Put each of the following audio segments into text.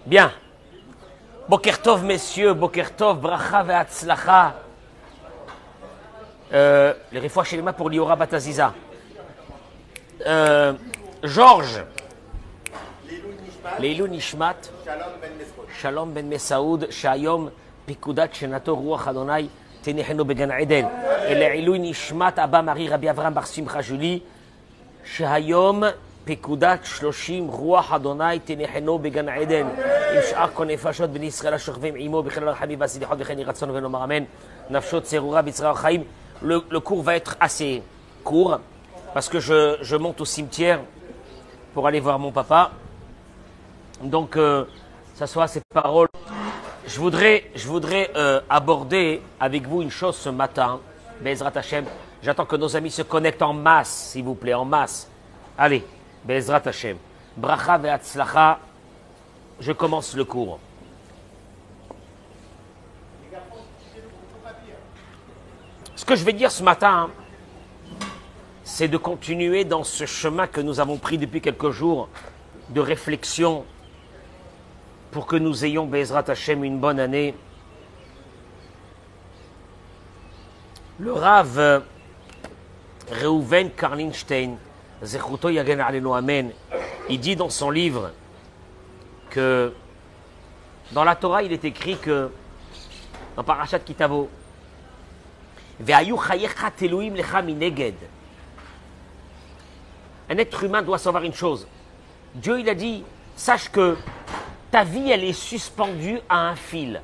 Bien. Boker Tov, messieurs, Boker Tov, Bracha ve'atzlacha. Les réfois chez les mains pour Liora Bataziza. Georges. Leilou Nishmat. Shalom ben Mesaoud. Shayom Pikudat Shenato Ruach Adonai. Tenecheno Began Eden. Et Leilou Nishmat Abba Marie Rabbi Avram Bar Simcha Julie. Shayom Pikudat Shloshim Ruach Adonai. Tenecheno Began Eden. עם שאר כל נפשות בני ישראל השוכבים עמו בכלל הרחמים והסליחות וכן יהי רצון ונאמר אמן. נפשות צרורה בצרור החיים. Le cours va être assez court parce que je monte au cimetière pour aller voir mon papa. Donc, ça soit ces paroles. Je voudrais aborder avec vous une chose ce matin. Be'ezrat Hashem. J'attends que nos amis se connectent en masse, s'il vous plaît, en masse. Allez, Be'ezrat Hashem. Bracha ve'atzlacha. Je commence le cours. Ce que je vais dire ce matin, c'est de continuer dans ce chemin que nous avons pris depuis quelques jours de réflexion pour que nous ayons, Be'ezrat Hashem, une bonne année. Le Rav Reuven Karlinstein, Zechuto Yagen Alenu Amen, il dit dans son livre que dans la Torah, il est écrit que, dans Parashat Kitavo, un être humain doit savoir une chose. Dieu, il a dit, sache que ta vie, elle est suspendue à un fil.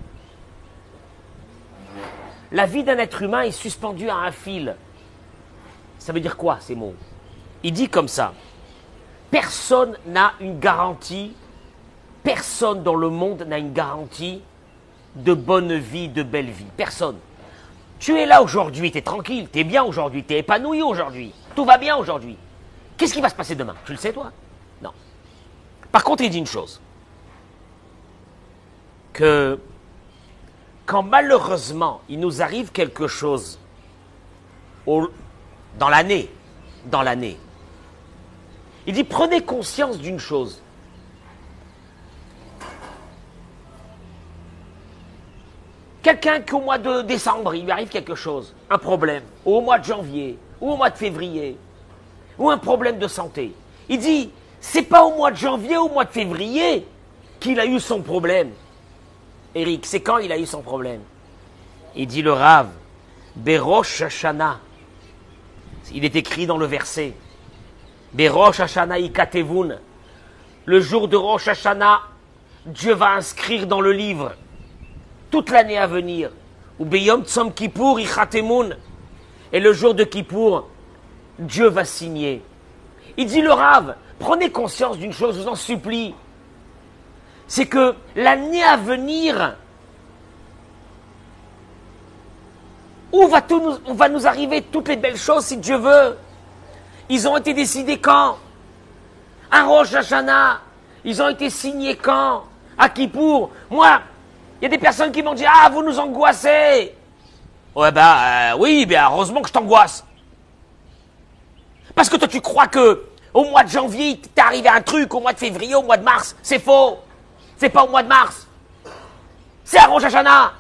La vie d'un être humain est suspendue à un fil. Ça veut dire quoi, ces mots? Il dit comme ça, personne n'a une garantie. Personne dans le monde n'a une garantie de bonne vie, de belle vie. Personne. Tu es là aujourd'hui, tu es tranquille, tu es bien aujourd'hui, tu es épanoui aujourd'hui. Tout va bien aujourd'hui. Qu'est-ce qui va se passer demain? Tu le sais, toi? Non. Par contre, il dit une chose. Que quand malheureusement, il nous arrive quelque chose dans l'année, il dit, prenez conscience d'une chose. Quelqu'un qu'au mois de décembre, il lui arrive quelque chose, un problème, ou au mois de janvier, ou au mois de février, ou un problème de santé. Il dit, c'est pas au mois de janvier ou au mois de février qu'il a eu son problème. Eric, c'est quand il a eu son problème? Il dit le Rav, Berosh Hashanah. Il est écrit dans le verset, Berosh Hashanah ikatevun. Le jour de Rosh Hashanah, Dieu va inscrire dans le livre toute l'année à venir. Ou Beyom Tzom Kippour ichatemun. Et le jour de Kippour, Dieu va signer. Il dit le Rav, prenez conscience d'une chose, je vous en supplie. C'est que l'année à venir, où va nous arriver toutes les belles choses si Dieu veut. Ils ont été décidés quand? À Rosh Hashanah. Ils ont été signés quand? À Kippour. Moi, il y a des personnes qui m'ont dit, ah, vous nous angoissez. Ouais, oui, heureusement que je t'angoisse. Parce que toi, tu crois que au mois de janvier, il t'est arrivé un truc, au mois de février, au mois de mars. C'est faux. C'est pas au mois de mars. C'est à Rosh Hashanah.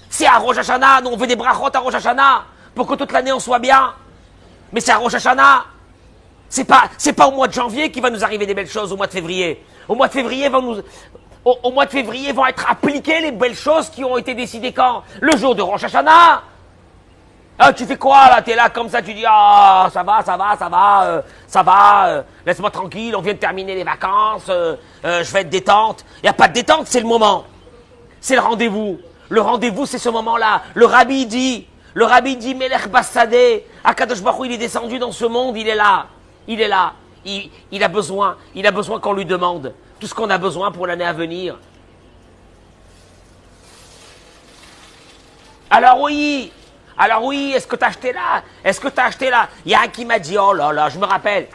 C'est à Rosh Hashanah. Nous, on veut des brachot à Rosh Hashanah pour que toute l'année, on soit bien. Mais c'est à Rosh Hashanah. C'est pas au mois de janvier qu'il va nous arriver des belles choses, au mois de février. Au mois de février, au mois de février vont être appliquées les belles choses qui ont été décidées quand? Le jour de Rosh Hashanah. Ah, tu fais quoi là? T'es là comme ça, tu dis, ah, ça va, laisse-moi tranquille, on vient de terminer les vacances, je vais être détente. Il n'y a pas de détente, c'est le moment. C'est le rendez-vous. Le rendez-vous, c'est ce moment-là. Le rabbi dit, Melech Bassadeh, Akadosh Baruch Hu, il est descendu dans ce monde, il est là. Il a besoin qu'on lui demande tout ce qu'on a besoin pour l'année à venir. Alors oui, est-ce que tu as acheté là? Il y a un qui m'a dit, oh là là, je me rappelle.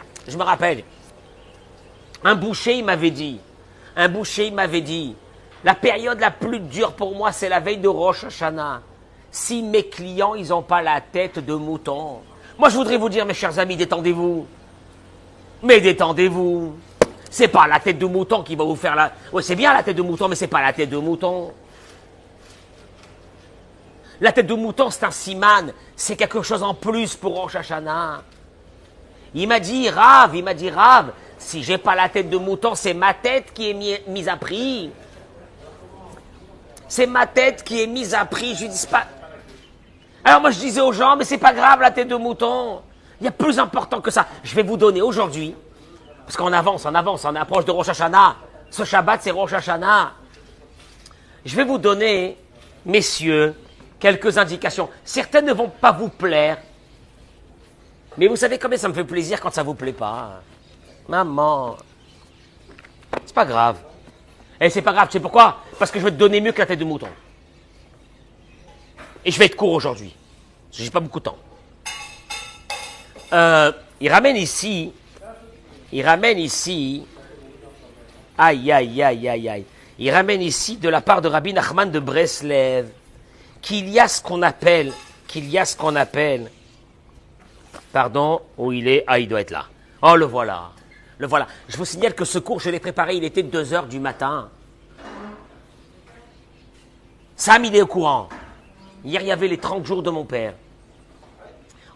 Un boucher, il m'avait dit, la période la plus dure pour moi, c'est la veille de Rosh Hashanah. Si mes clients, ils n'ont pas la tête de mouton. Moi, je voudrais vous dire, mes chers amis, détendez-vous. Mais détendez-vous. C'est pas la tête de mouton qui va vous faire la... Oui, c'est bien la tête de mouton, mais c'est pas la tête de mouton. La tête de mouton, c'est un siman. C'est quelque chose en plus pour Rosh Hashanah. Il m'a dit, Rav, si j'ai pas la tête de mouton, c'est ma tête qui est mise à prix. C'est ma tête qui est mise à prix. Je lui dis pas... Alors moi, je disais aux gens, mais c'est pas grave la tête de mouton. Il y a plus important que ça. Je vais vous donner aujourd'hui, parce qu'on avance, on approche de Rosh Hashanah. Ce Shabbat, c'est Rosh Hashanah. Je vais vous donner, messieurs, quelques indications. Certaines ne vont pas vous plaire. Mais vous savez combien ça me fait plaisir quand ça vous plaît pas. Maman. C'est pas grave. Et c'est pas grave, tu sais pourquoi? Parce que je vais te donner mieux que la tête de mouton. Et je vais être court aujourd'hui. Parce que j'ai pas beaucoup de temps. Il ramène ici. Aïe. Il ramène ici de la part de Rabbi Nachman de Breslev qu'il y a ce qu'on appelle, pardon, où il est, il doit être là. Oh, le voilà. Je vous signale que ce cours, je l'ai préparé, il était 2h du matin. Sam, il est au courant. Hier, il y avait les 30 jours de mon père.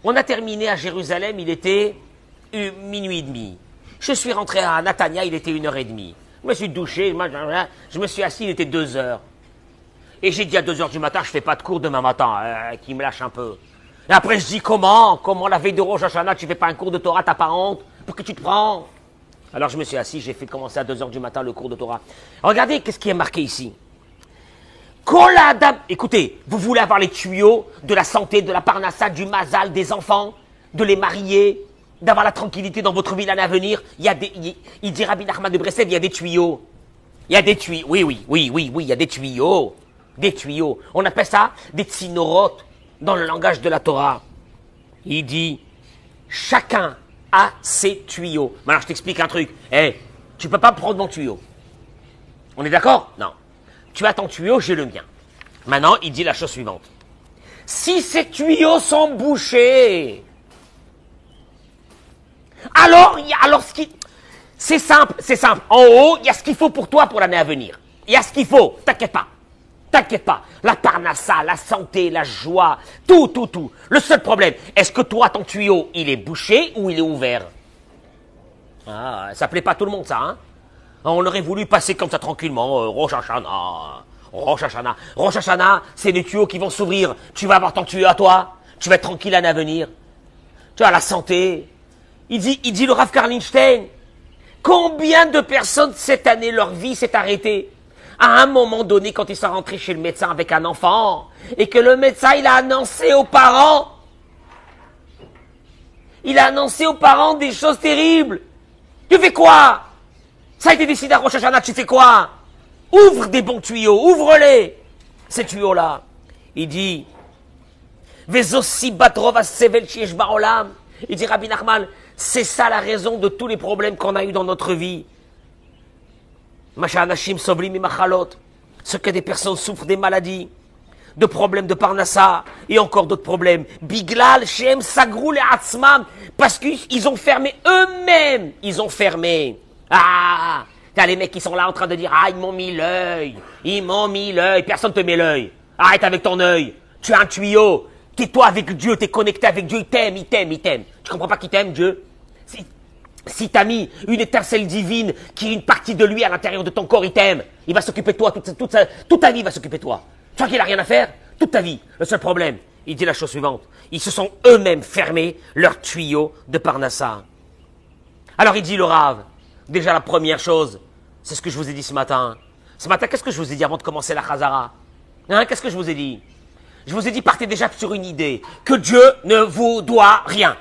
On a terminé à Jérusalem, il était minuit et demi. Je suis rentré à Natania, il était 1h30. Je me suis douché, je me suis assis, il était 2h. Et j'ai dit à 2h du matin, je fais pas de cours demain matin, qui me lâche un peu. Et après, je dis, comment la veille de Rosh Hashanah, tu fais pas un cours de Torah, t'as pas honte? Pour que tu te prends? Alors, je me suis assis, j'ai fait commencer à 2h du matin le cours de Torah. Regardez, qu'est-ce qui est marqué ici? Écoutez, vous voulez avoir les tuyaux de la santé, de la parnassa, du mazal, des enfants, de les marier, d'avoir la tranquillité dans votre vie l'année à venir. Il dit Rabbi Nachman de Breslev, il y a des tuyaux. Il y a des tuyaux. Oui, il y a des tuyaux. Des tuyaux. On appelle ça des tsinorotes dans le langage de la Torah. Il dit, chacun a ses tuyaux. Maintenant, je t'explique un truc. Tu peux pas prendre mon tuyau. On est d'accord? Non. Tu as ton tuyau, j'ai le mien. Maintenant, il dit la chose suivante. Si ces tuyaux sont bouchés, alors c'est simple. En haut, il y a ce qu'il faut pour toi pour l'année à venir. Il y a ce qu'il faut. T'inquiète pas. La parnassa, la santé, la joie, tout. Le seul problème, est-ce que toi, ton tuyau, il est bouché ou il est ouvert? Ah, ça plaît pas à tout le monde, ça, hein? On aurait voulu passer comme ça tranquillement, Rosh Hashanah, c'est des tuyaux qui vont s'ouvrir. Tu vas avoir ton tuyau à toi. Tu vas être tranquille l'année à venir. Tu as la santé. Il dit le Rav Karlinstein, combien de personnes cette année, leur vie s'est arrêtée? À un moment donné, quand ils sont rentrés chez le médecin avec un enfant, et que le médecin, il a annoncé aux parents des choses terribles. Tu fais quoi? Ça a été décidé à Rosh Hashanah, tu fais quoi? Ouvre des bons tuyaux, ouvre-les. Ces tuyaux-là. Il dit, il dit Rabbi Nachman, c'est ça la raison de tous les problèmes qu'on a eu dans notre vie. Ce que des personnes souffrent des maladies, de problèmes de parnassa, et encore d'autres problèmes. Biglal, Shem, Sagrou, les Atzmam, parce qu'ils ont fermé eux-mêmes. T'as les mecs qui sont là en train de dire, ils m'ont mis l'œil, personne te met l'œil. Arrête avec ton œil. Tu as un tuyau. Tais-toi avec Dieu, t'es connecté avec Dieu, il t'aime. Tu comprends pas qu'il t'aime, Dieu? Si t'as mis une étincelle divine qui est une partie de lui à l'intérieur de ton corps, il t'aime. Il va s'occuper de toi, toute ta vie il va s'occuper de toi. Tu vois qu'il a rien à faire? Toute ta vie. Le seul problème, il dit la chose suivante. Ils se sont eux-mêmes fermés leur tuyau de Parnassa. Alors il dit le Rav, déjà la première chose, c'est ce que je vous ai dit ce matin. Ce matin, qu'est-ce que je vous ai dit avant de commencer la Chazara? Qu'est-ce que je vous ai dit? Je vous ai dit, partez déjà sur une idée, que Dieu ne vous doit rien.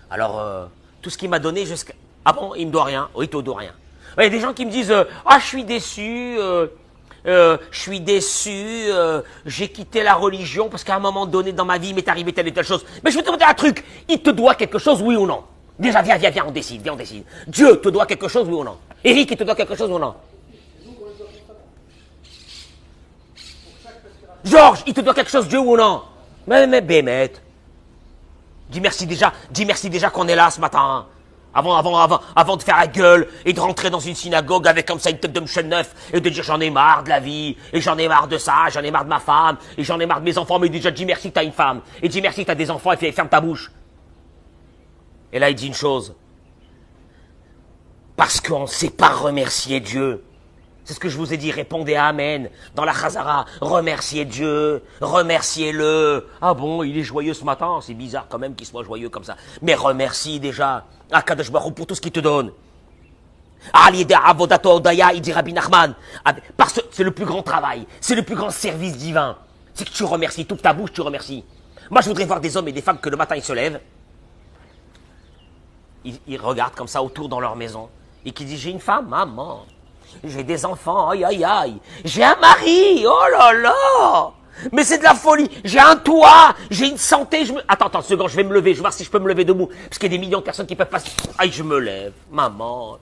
Alors, tout ce qu'il m'a donné jusqu'à... Ah bon, il me doit rien? Oui, il te doit rien. Il y a des gens qui me disent, je suis déçu, j'ai quitté la religion parce qu'à un moment donné dans ma vie, il m'est arrivé telle et telle chose. Mais je vais te demander un truc, il te doit quelque chose, oui ou non? Déjà, viens, on décide. Dieu te doit quelque chose, oui ou non? Eric, il te doit quelque chose, oui ou non? Georges, il te doit quelque chose, Dieu ou non? Mais Bémet. Dis merci déjà qu'on est là ce matin. Avant de faire la gueule et de rentrer dans une synagogue avec comme ça une tête de Mchel neuf et de dire j'en ai marre de la vie, et j'en ai marre de ça, j'en ai marre de ma femme, et j'en ai marre de mes enfants, mais déjà dis merci que t'as une femme, et dis merci que t'as des enfants, et ferme ta bouche. Et là il dit une chose. Parce qu'on ne sait pas remercier Dieu. C'est ce que je vous ai dit, répondez Amen. Dans la Chazara, remerciez Dieu, remerciez-le. Ah bon, il est joyeux ce matin, c'est bizarre quand même qu'il soit joyeux comme ça. Mais remercie déjà Akadosh Baruch Hu pour tout ce qu'il te donne. Il dit Rabbi Nachman, parce que c'est le plus grand travail, c'est le plus grand service divin. C'est que tu remercies, toute ta bouche tu remercies. Moi je voudrais voir des hommes et des femmes que le matin ils se lèvent, ils regardent comme ça autour dans leur maison, et qui disent j'ai une femme, maman. J'ai des enfants, aïe aïe aïe. J'ai un mari, oh là là. Mais c'est de la folie. J'ai un toit, j'ai une santé. Attends, une seconde, je vais me lever. Je vais voir si je peux me lever debout. Parce qu'il y a des millions de personnes qui peuvent pas. Aïe, je me lève, maman.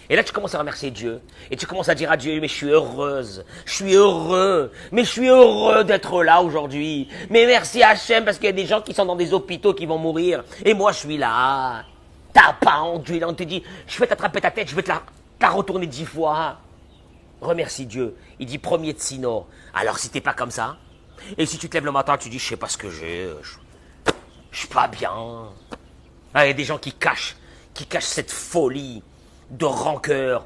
Et là, tu commences à remercier Dieu. Et tu commences à dire à Dieu, mais je suis heureuse. Je suis heureux. Mais je suis heureux d'être là aujourd'hui. Mais merci Hachem, parce qu'il y a des gens qui sont dans des hôpitaux qui vont mourir. Et moi, je suis là. T'as pas honte, Dieu. On te dit, je vais t'attraper ta tête, je vais te la retourner 10 fois. Remercie Dieu. Il dit premier tsino. Alors si t'es pas comme ça, et si tu te lèves le matin, tu dis je sais pas ce que j'ai, je suis pas bien. Il y a des gens qui cachent cette folie de rancœur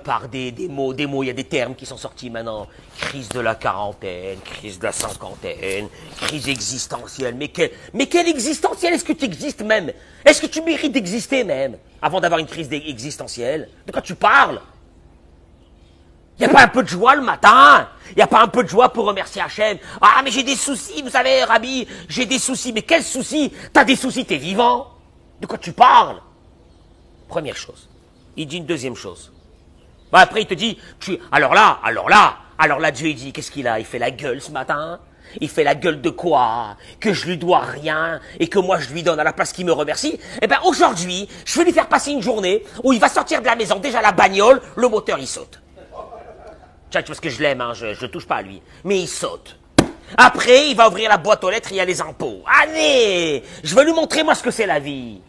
par des mots, il y a des termes qui sont sortis maintenant. Crise de la quarantaine, crise de la cinquantaine, crise existentielle. Mais quelle existentielle? Est-ce que tu existes même? Est-ce que tu mérites d'exister même avant d'avoir une crise existentielle? De quoi tu parles? Il n'y a pas un peu de joie le matin? Il n'y a pas un peu de joie pour remercier Hachem? Ah, mais j'ai des soucis, vous savez, Rabbi, j'ai des soucis. Mais quels soucis? T'as des soucis, t'es vivant? De quoi tu parles? Première chose. Il dit une deuxième chose. Après, il te dit, alors là, Dieu, il dit, qu'est-ce qu'il a? Il fait la gueule ce matin? Il fait la gueule de quoi? Que je lui dois rien et que moi je lui donne à la place qu'il me remercie. Eh bien, aujourd'hui, je vais lui faire passer une journée où il va sortir de la maison, déjà la bagnole, le moteur il saute. Tiens, parce que je l'aime, hein, je touche pas à lui. Mais il saute. Après, il va ouvrir la boîte aux lettres, il y a les impôts. Allez, je vais lui montrer moi ce que c'est la vie.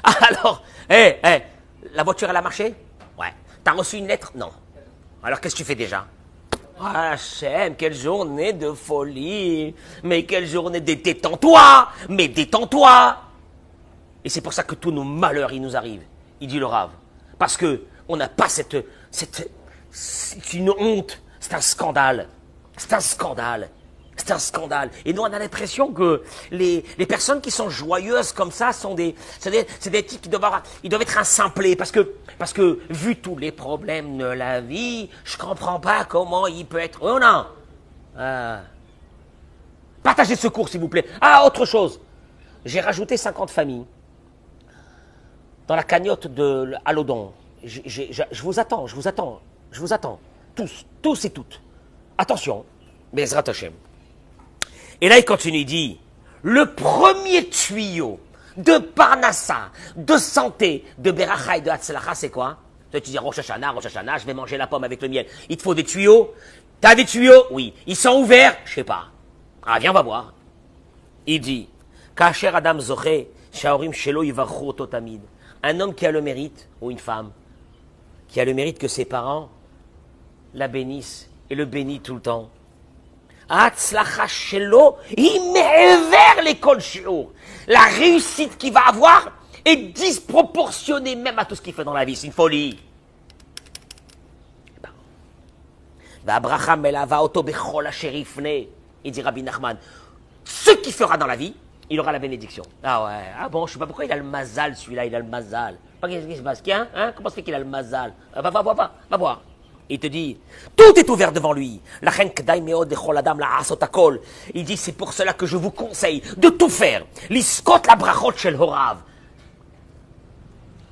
Alors, la voiture elle a marché? Ouais. T'as reçu une lettre? Non. Alors qu'est-ce que tu fais déjà? Ah, Hachem, quelle journée de folie. Mais quelle journée de détends-toi. Mais détends-toi. Et c'est pour ça que tous nos malheurs, ils nous arrivent. Il dit le Rav. Parce que on n'a pas c'est une honte. C'est un scandale. C'est un scandale. C'est un scandale. Et nous, on a l'impression que les personnes qui sont joyeuses comme ça sont c'est des types qui ils doivent être insimplés. Parce que, vu tous les problèmes de la vie, je comprends pas comment il peut être... Oh non! Partagez ce cours, s'il vous plaît. Ah, autre chose. J'ai rajouté 50 familles dans la cagnotte de Alodon. Je vous attends. Tous et toutes. Attention. Bezrat Hashem. Et là, il continue, il dit, le premier tuyau de Parnassa, de santé, de Beracha et de Hatzlacha, c'est quoi? Toi, tu dis Rosh Hashanah, je vais manger la pomme avec le miel. Il te faut des tuyaux? T'as des tuyaux? Oui. Ils sont ouverts? Je sais pas. Ah, viens, on va voir. Il dit, Kacher Adam Zoche, Shaorim Shelo Yivarchu Oto Tamid. Un homme qui a le mérite, ou une femme, qui a le mérite que ses parents la bénissent et le bénissent tout le temps. Hatzlacha shelo, il met vers l'école shiur. La réussite qu'il va avoir est disproportionnée même à tout ce qu'il fait dans la vie. C'est une folie. Il dit Rabbi Nachman, ce qu'il fera dans la vie, il aura la bénédiction. Ah ouais, ah bon, je sais pas pourquoi il a le mazal celui-là, il a le mazal. Qu'est-ce qui se passe? Comment ça fait qu'il a le mazal? Va voir. Il te dit, tout est ouvert devant lui. Il dit, c'est pour cela que je vous conseille de tout faire. Liskot la brachot shel horav.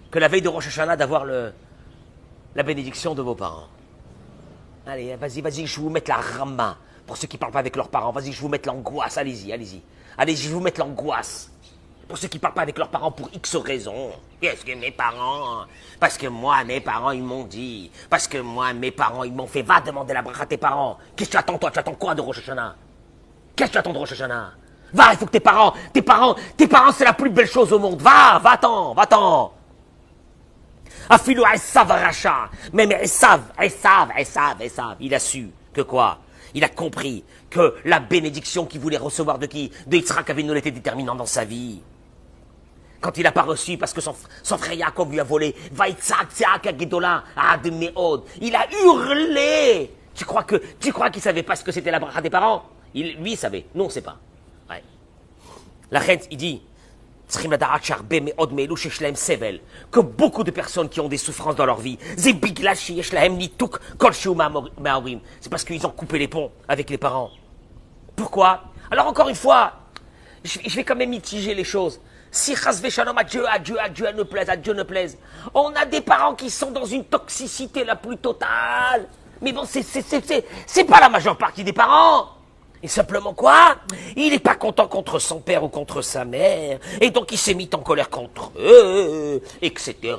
Que la veille de Rosh Hashanah, d'avoir la bénédiction de vos parents. Allez, vas-y, je vais vous mettre la rama. Pour ceux qui ne parlent pas avec leurs parents, vas-y, je vais vous mettre l'angoisse. Allez-y. Allez, je vais vous mettre l'angoisse. Pour ceux qui ne parlent pas avec leurs parents pour X raisons. Qu'est-ce que mes parents? Parce que moi, mes parents, ils m'ont dit. Parce que moi, mes parents, ils m'ont fait. Va demander la bracha à tes parents. Qu'est-ce que tu attends, toi? Tu attends quoi de Rosh Hashanah? Qu'est-ce que tu attends de Rosh Hashanah? Va, il faut que tes parents, c'est la plus belle chose au monde. Va-t'en. Afilou Esav Racha. Même Esav, il a su que quoi? Il a compris que la bénédiction qu'il voulait recevoir de qui? De Yitzhak Avinu était déterminante dans sa vie. Quand il n'a pas reçu, parce que son frère Yaakov lui a volé, il a hurlé. Tu crois qu'il savait pas ce que c'était la bracha des parents? Lui, il savait. Nous, on ne sait pas. Ouais. La reine, il dit, que beaucoup de personnes qui ont des souffrances dans leur vie, c'est parce qu'ils ont coupé les ponts avec les parents. Pourquoi? Alors encore une fois, je vais quand même mitiger les choses. Si Chasvé Shalom, Dieu ne plaise, on a des parents qui sont dans une toxicité la plus totale. Mais bon, c'est pas la majeure partie des parents. Et simplement quoi? Il n'est pas content contre son père ou contre sa mère, et donc il s'est mis en colère contre eux, etc.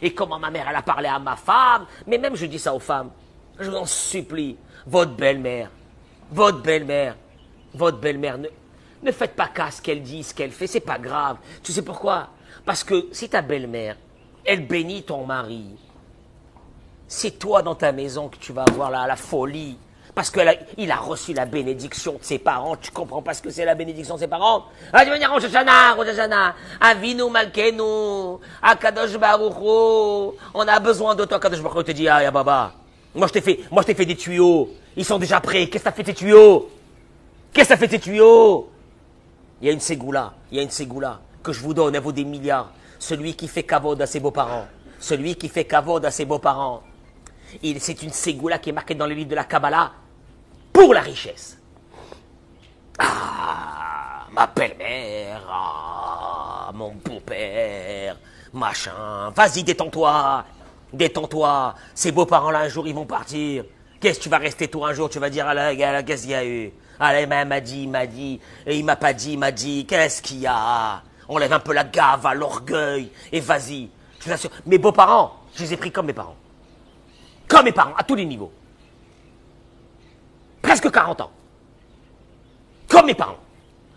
Et comment ma mère, elle a parlé à ma femme. Mais même je dis ça aux femmes, je vous en supplie, votre belle-mère, ne faites pas cas à ce qu'elle dit, ce qu'elle fait, c'est pas grave. Tu sais pourquoi? Parce que si ta belle-mère, elle bénit ton mari, c'est toi dans ta maison que tu vas avoir la folie. Parce qu'il a reçu la bénédiction de ses parents. Tu comprends pas ce que c'est la bénédiction de ses parents? Ah, tu vas dire Rosh Hashanah, Avinu Malkenu, Akadosh Baruch Hu. On a besoin de toi, Akadosh Baruch Hu. Te dit, ah, ya baba. Moi, je t'ai fait des tuyaux. Ils sont déjà prêts. Qu'est-ce que t'as fait tes tuyaux? Il y a une ségoula que je vous donne, elle vaut des milliards. Celui qui fait kavod à ses beaux-parents. C'est une ségoula qui est marquée dans les livres de la Kabbalah pour la richesse. Ah, ma belle-mère, ah, mon beau-père, machin. Vas-y, détends-toi. Ces beaux-parents-là, un jour, ils vont partir. Qu'est-ce que tu vas rester toi un jour? Tu vas dire, ah, qu'est-ce qu'il y a eu? Ah, il m'a dit, et il m'a pas dit, il m'a dit, qu'est-ce qu'il y a? On lève un peu la gave, l'orgueil, et vas-y. Je vous assure, mes beaux-parents, je les ai pris comme mes parents. À tous les niveaux. Presque 40 ans. Comme mes parents.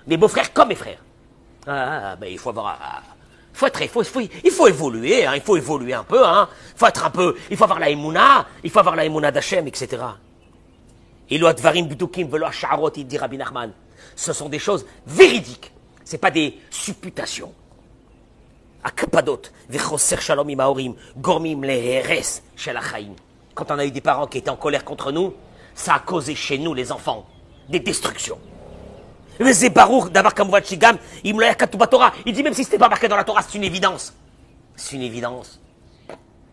Mes beaux-frères comme mes frères. Ben il faut avoir... il faut évoluer, hein, il faut évoluer un peu, hein. Il faut avoir la émouna d'Hachem, etc. Il dit Rabbi Nachman. Ce sont des choses véridiques. Ce n'est pas des supputations. Quand on a eu des parents qui étaient en colère contre nous, ça a causé chez nous, les enfants, des destructions. Il dit même si ce n'était pas marqué dans la Torah, c'est une évidence.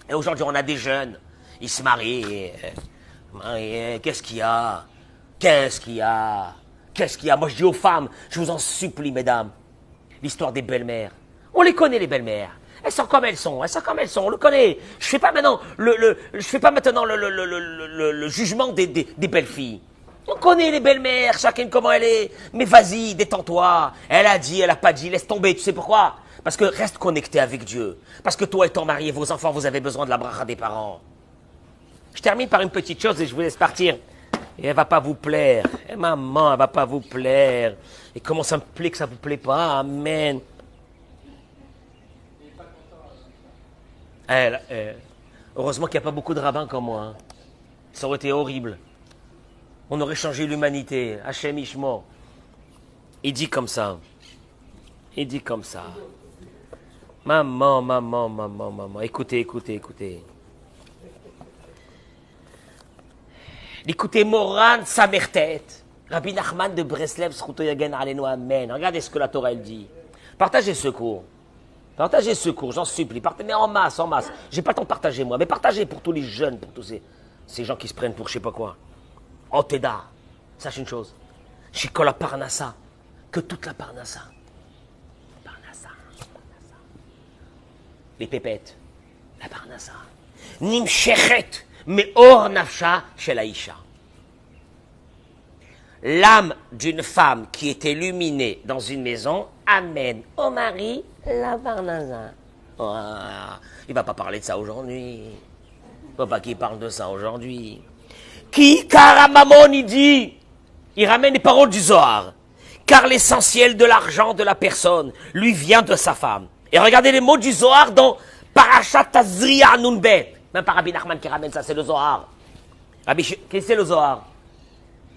Et aujourd'hui, on a des jeunes, ils se marient. Qu'est-ce qu'il y a? Moi, je dis aux femmes, je vous en supplie, mesdames, l'histoire des belles-mères. On les connaît, les belles-mères. Elles sont comme elles sont, on le connaît. Je fais pas maintenant le jugement des belles-filles. On connaît les belles-mères, chacune comment elle est. Mais vas-y, détends-toi. Elle a dit, elle a pas dit, laisse tomber. Tu sais pourquoi? Parce que reste connecté avec Dieu. Parce que toi et ton mari et vos enfants, vous avez besoin de la bracha des parents. Je termine par une petite chose et je vous laisse partir. Et elle va pas vous plaire. Et maman, elle va pas vous plaire. Et comment ça me plaît que ça vous plaît pas? Amen. Heureusement qu'il n'y a pas beaucoup de rabbins comme moi. Hein. Ça aurait été horrible. On aurait changé l'humanité. Hachem Ishmo. Il dit comme ça. Maman. Écoutez. Écoutez Moran Samertet. Rabbi Nachman de Breslev, Zchuto Yagen Alenu Amen. Regardez ce que la Torah elle dit. Partagez ce cours, j'en supplie. Mais en masse. J'ai pas le temps de partager moi, mais partagez pour tous les jeunes, pour tous ces gens qui se prennent pour je sais pas quoi. En Teda, sache une chose. Shikol la Parnassa, que toute la Parnassa. Les pépettes, la Parnassa. Nimshechet, meor nafsha shel haisha. L'âme d'une femme qui est illuminée dans une maison amène au mari la Parnassa. Oh, il va pas parler de ça aujourd'hui. Il faut pas qu'il parle de ça aujourd'hui. Qui karamamon, il dit, il ramène les paroles du Zohar. car l'essentiel de l'argent de la personne lui vient de sa femme. Et regardez les mots du Zohar dans Parashat Tazria Nunbet. Même pas Rabbi Nachman qui ramène ça, c'est le Zohar. Qu'est-ce que c'est le Zohar?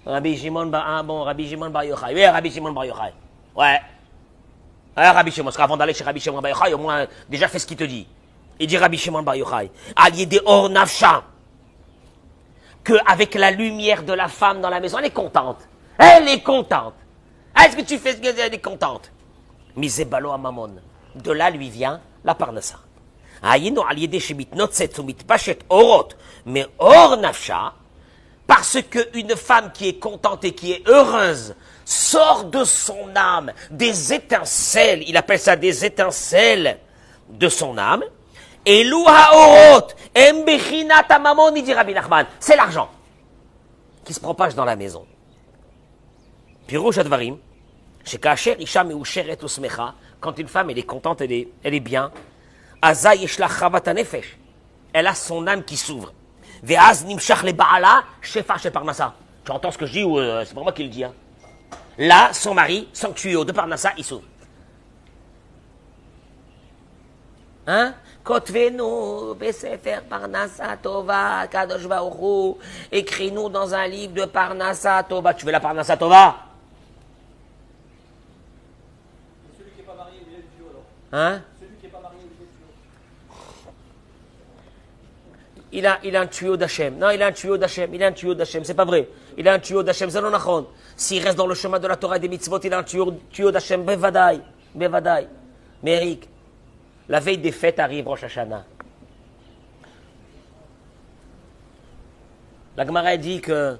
Rabbi Shimon Bar Yochai. Oui, Rabbi Shimon Bar Yochai. Ouais. Rabbi Shimon, parce qu'avant d'aller chez Rabbi Shimon Bar Yochai, au moins, déjà fais ce qu'il te dit. Il dit Rabbi Shimon Bar Yochai. Allié des Or Nafsha. Qu'avec la lumière de la femme dans la maison, elle est contente. Elle est contente. Est-ce que tu fais ce qu'elle est contente? Misebalo Amamon. De là lui vient la parnassa. Ayino allié des Shebitnot Setsumit Pachet Orot. Mais Or Nafsha. Parce qu'une femme qui est contente et qui est heureuse sort de son âme des étincelles, il appelle ça des étincelles de son âme, et l'ouhaorot, embechinat amamon, il dit Rabbi Nachman, c'est l'argent qui se propage dans la maison. Pirouche advarim, chez Kacher, Isha meusheret usmecha, quand une femme elle est contente, elle est bien, Aza yeshla chavat nefesh, elle a son âme qui s'ouvre. Ve'az nimshach le ba'ala, shefa shel parnassa. Tu entends ce que je dis ou c'est pas moi qui le dis, hein? Là, son mari, son tuyau de parnassa, il s'ouvre. Hein? Kotvenu besefer parnassa tova, kadosh baruch hu, écris-nous dans un livre de parnassa tova. Tu veux la parnassa tova? Celui qui n'est pas marié, il est le tuyau alors. Hein? Celui qui n'est pas marié, il est le tuyau. Il a un tuyau d'Hachem. Non, il a un tuyau d'Hachem. Il a un tuyau d'Hachem. C'est pas vrai. Il a un tuyau d'Hachem. C'est non nachon. S'il reste dans le chemin de la Torah et des mitzvot, il a un tuyau d'Hachem. Bevadaï. Bevadaï. Mais Eric, la veille des fêtes arrive Rosh Hashanah. La Gemara dit que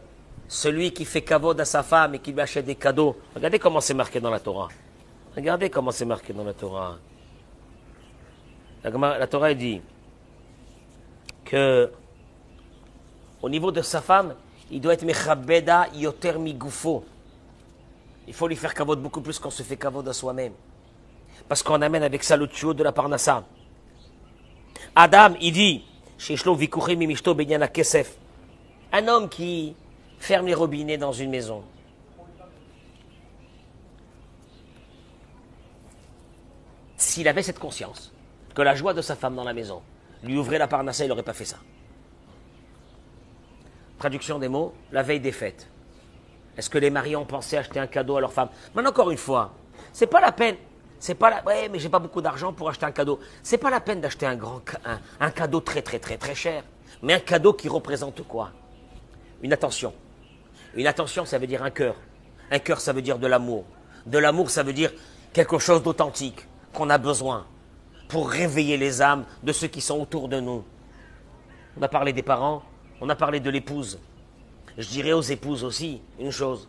celui qui fait kavod à sa femme et qui lui achète des cadeaux, regardez comment c'est marqué dans la Torah. Regardez comment c'est marqué dans la Torah. La Torah dit que au niveau de sa femme, il doit être mechabeda yoter migufo. Il faut lui faire kavod beaucoup plus qu'on se fait kavod à soi-même. Parce qu'on amène avec ça le tuyau de la parnassa. Adam, il dit, sheshlo vikuchim mimishto benyana kesef. Un homme qui ferme les robinets dans une maison. S'il avait cette conscience que la joie de sa femme dans la maison lui ouvrait la parnassa, il n'aurait pas fait ça. Traduction des mots, la veille des fêtes. Est-ce que les maris ont pensé acheter un cadeau à leur femme? Mais encore une fois, c'est pas la peine. C'est pas la... Ouais, mais j'ai pas beaucoup d'argent pour acheter un cadeau. C'est pas la peine d'acheter un cadeau très cher. Mais un cadeau qui représente quoi? Une attention. Une attention, ça veut dire un cœur. Un cœur, ça veut dire de l'amour. De l'amour, ça veut dire quelque chose d'authentique qu'on a besoin pour réveiller les âmes de ceux qui sont autour de nous. On a parlé des parents, on a parlé de l'épouse. Je dirais aux épouses aussi une chose,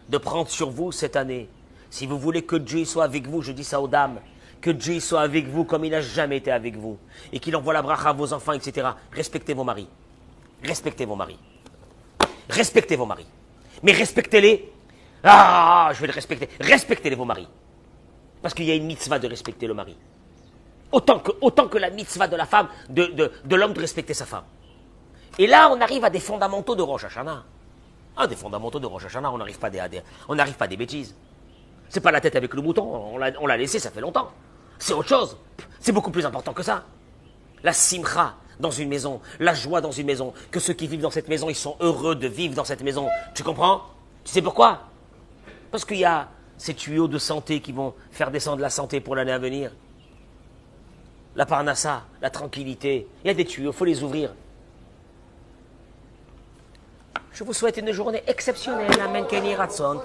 de prendre sur vous cette année. Si vous voulez que Dieu soit avec vous, je dis ça aux dames, que Dieu soit avec vous comme il n'a jamais été avec vous, et qu'il envoie la bracha à vos enfants, etc. Respectez vos maris. Respectez vos maris. Respectez vos maris. Mais respectez-les. Ah, je vais les respecter. Respectez-les vos maris. Parce qu'il y a une mitzvah de respecter le mari. Autant que la mitzvah de la femme, de l'homme de respecter sa femme. Et là, on arrive à des fondamentaux de Rosh Hashanah. Ah, des fondamentaux de Rosh Hashanah, on n'arrive pas à des bêtises. C'est pas la tête avec le mouton, on l'a laissé, ça fait longtemps. C'est autre chose. C'est beaucoup plus important que ça. La simcha dans une maison, la joie dans une maison, que ceux qui vivent dans cette maison, ils sont heureux de vivre dans cette maison. Tu comprends? Tu sais pourquoi? Parce qu'il y a ces tuyaux de santé qui vont faire descendre la santé pour l'année à venir. La parnassa, la tranquillité. Il y a des tuyaux, il faut les ouvrir. Je vous souhaite une journée exceptionnelle. Amen. Kenny Ratson.